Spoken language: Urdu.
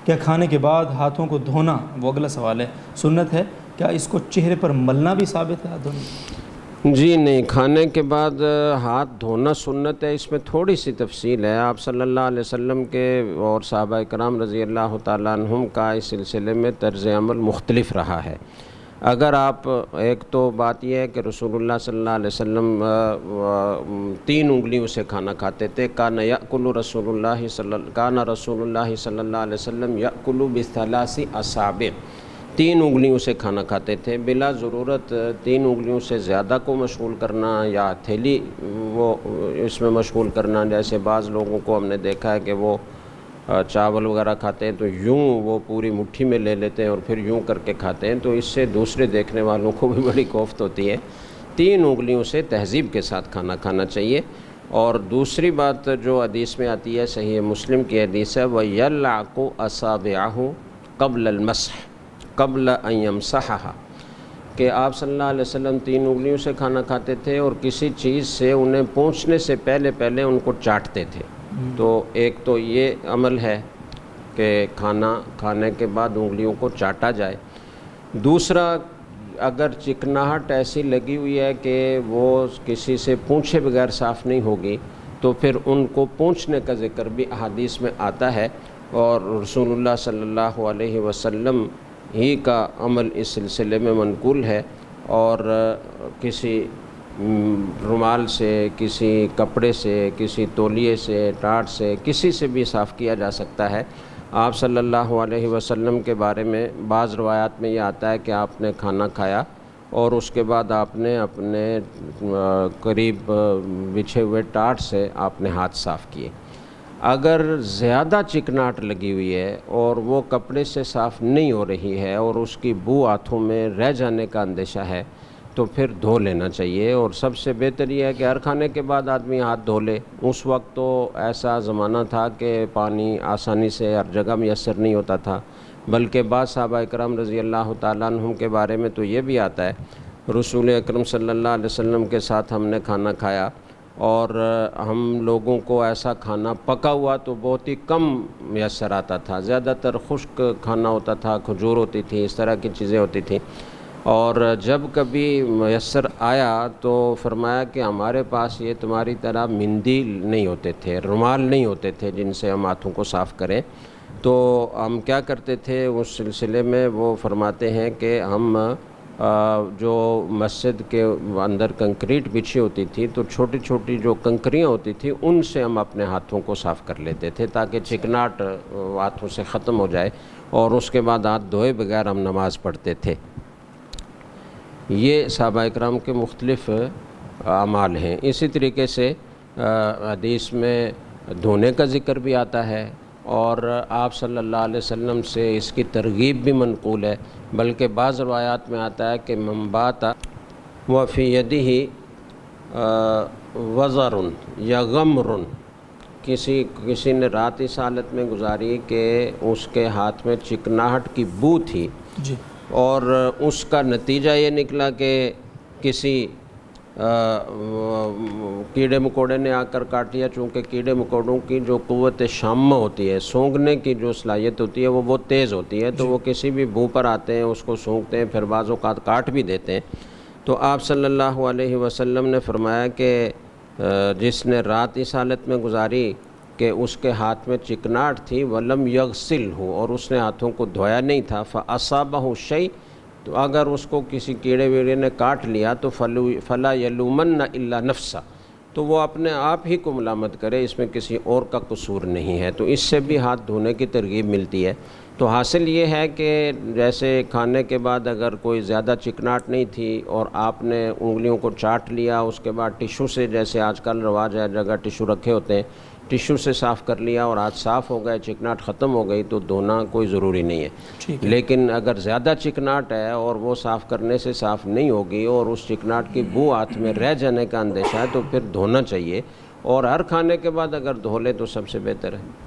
کیا کھانے کے بعد ہاتھوں کو دھونا، وہ اگلا سوال ہے، سنت ہے؟ کیا اس کو چہرے پر ملنا بھی ثابت ہے ہاتھ دھونے؟ جی نہیں، کھانے کے بعد ہاتھ دھونا سنت ہے، اس میں تھوڑی سی تفصیل ہے۔ آپ صلی اللہ علیہ وسلم کے اور صحابہ کرام رضی اللہ تعالیٰ عنہم کا اس سلسلے میں طرز عمل مختلف رہا ہے۔ اگر آپ، ایک تو بات یہ ہے کہ رسول اللہ صلی اللہ علیہ وسلم 3 انگلیوں سے کھانا کھاتے تھے۔ کان رسول اللہ صلی اللہ علیہ وسلم یأکل بثلاث اصابع، 3 انگلیوں سے کھانا کھاتے تھے، بلا ضرورت 3 انگلیوں سے زیادہ کو مشغول کرنا یا ہتھیلی وہ اس میں مشغول کرنا۔ جیسے بعض لوگوں کو ہم نے دیکھا ہے کہ وہ چاول وغیرہ کھاتے ہیں تو یوں وہ پوری مٹھی میں لے لیتے ہیں اور پھر یوں کر کے کھاتے ہیں، تو اس سے دوسرے دیکھنے والوں کو بھی بڑی کوفت ہوتی ہے۔ 3 انگلیوں سے تہذیب کے ساتھ کھانا کھانا چاہیے۔ اور دوسری بات جو حدیث میں آتی ہے، صحیح مسلم کی حدیث ہے، وَيَلْعَقُ أَصَابِعَهُ قَبْلَ الْمَسْحِ قبل ان یمسحھا، کہ آپ صلی اللہ علیہ وسلم 3 انگلیوں سے کھانا کھاتے تھے اور کسی چیز سے انہیں پہنچنے سے پہلے ان کو چاٹتے تھے۔ تو ایک تو یہ عمل ہے کہ کھانا کھانے کے بعد انگلیوں کو چاٹا جائے۔ دوسرا، اگر چکناہٹ ایسی لگی ہوئی ہے کہ وہ کسی سے پوچھے بغیر صاف نہیں ہوگی تو پھر ان کو پوچھنے کا ذکر بھی احادیث میں آتا ہے، اور رسول اللہ صلی اللہ علیہ وسلم ہی کا عمل اس سلسلے میں منقول ہے، اور کسی رومال سے، کسی کپڑے سے، کسی تولیے سے، ٹاٹ سے، کسی سے بھی صاف کیا جا سکتا ہے۔ آپ صلی اللہ علیہ وسلم کے بارے میں بعض روایات میں یہ آتا ہے کہ آپ نے کھانا کھایا اور اس کے بعد آپ نے اپنے قریب بچھے ہوئے ٹاٹ سے آپ نے ہاتھ صاف کیے۔ اگر زیادہ چکناہٹ لگی ہوئی ہے اور وہ کپڑے سے صاف نہیں ہو رہی ہے اور اس کی بو ہاتھوں میں رہ جانے کا اندیشہ ہے تو پھر دھو لینا چاہیے، اور سب سے بہتر یہ ہے کہ ہر کھانے کے بعد آدمی ہاتھ دھو لے۔ اس وقت تو ایسا زمانہ تھا کہ پانی آسانی سے ہر جگہ میسر نہیں ہوتا تھا، بلکہ بعض صحابہ کرام رضی اللہ تعالیٰ عنہم کے بارے میں تو یہ بھی آتا ہے، رسول اکرم صلی اللہ علیہ وسلم کے ساتھ ہم نے کھانا کھایا اور ہم لوگوں کو ایسا کھانا پکا ہوا تو بہت ہی کم میسر آتا تھا، زیادہ تر خشک کھانا ہوتا تھا، کھجور ہوتی تھی، اس طرح کی چیزیں ہوتی تھیں، اور جب کبھی میسر آیا تو فرمایا کہ ہمارے پاس یہ تمہاری طرح مندیل نہیں ہوتے تھے، رومال نہیں ہوتے تھے جن سے ہم ہاتھوں کو صاف کریں، تو ہم کیا کرتے تھے اس سلسلے میں۔ وہ فرماتے ہیں کہ ہم جو مسجد کے اندر کنکریٹ بچھی ہوتی تھی تو چھوٹی چھوٹی جو کنکریاں ہوتی تھیں ان سے ہم اپنے ہاتھوں کو صاف کر لیتے تھے تاکہ چکناہٹ ہاتھوں سے ختم ہو جائے، اور اس کے بعد ہاتھ دھوئے بغیر ہم نماز پڑھتے تھے۔ یہ صحابہ اکرام کے مختلف اعمال ہیں۔ اسی طریقے سے حدیث میں دھونے کا ذکر بھی آتا ہے، اور آپ صلی اللہ علیہ وسلم سے اس کی ترغیب بھی منقول ہے، بلکہ بعض روایات میں آتا ہے کہ من بات وفی یدہ وزر یا غمر، کسی نے رات اس حالت میں گزاری کہ اس کے ہاتھ میں چکناہٹ کی بو تھی، جی، اور اس کا نتیجہ یہ نکلا کہ کسی کیڑے مکوڑے نے آ کر کاٹیا، چونکہ کیڑے مکوڑوں کی جو قوت شامہ ہوتی ہے، سونگھنے کی جو صلاحیت ہوتی ہے وہ بہت تیز ہوتی ہے، تو وہ کسی بھی بو پر آتے ہیں، اس کو سونگھتے ہیں، پھر بعض اوقات کاٹ بھی دیتے ہیں۔ تو آپ صلی اللہ علیہ وسلم نے فرمایا کہ جس نے رات اس حالت میں گزاری کہ اس کے ہاتھ میں چکناہٹ تھی وَلَمْ يَغْسِلْهُ، اور اس نے ہاتھوں کو دھویا نہیں تھا، فَأَصَابَهُ شَيْءٌ، تو اگر اس کو کسی کیڑے ویڑے نے کاٹ لیا تو فَلَا يَلُومَنَّ إِلَّا نَفْسَهُ، تو وہ اپنے آپ ہی کو ملامت کرے، اس میں کسی اور کا قصور نہیں ہے۔ تو اس سے بھی ہاتھ دھونے کی ترغیب ملتی ہے۔ تو حاصل یہ ہے کہ جیسے کھانے کے بعد اگر کوئی زیادہ چکناہٹ نہیں تھی اور آپ نے انگلیوں کو چاٹ لیا، اس کے بعد ٹیشو سے، جیسے آج کل رواج ہے جگہ ٹیشو رکھے ہوتے ہیں، ٹیشو سے صاف کر لیا اور ہاتھ صاف ہو گئے، چکناہٹ ختم ہو گئی، تو دھونا کوئی ضروری نہیں ہے۔ لیکن اگر زیادہ چکناہٹ ہے اور وہ صاف کرنے سے صاف نہیں ہوگی اور اس چکناہٹ کی بو ہاتھ میں رہ جانے کا اندیشہ ہے تو پھر دھونا چاہیے، اور ہر کھانے کے بعد اگر دھو لے تو سب سے بہتر ہے۔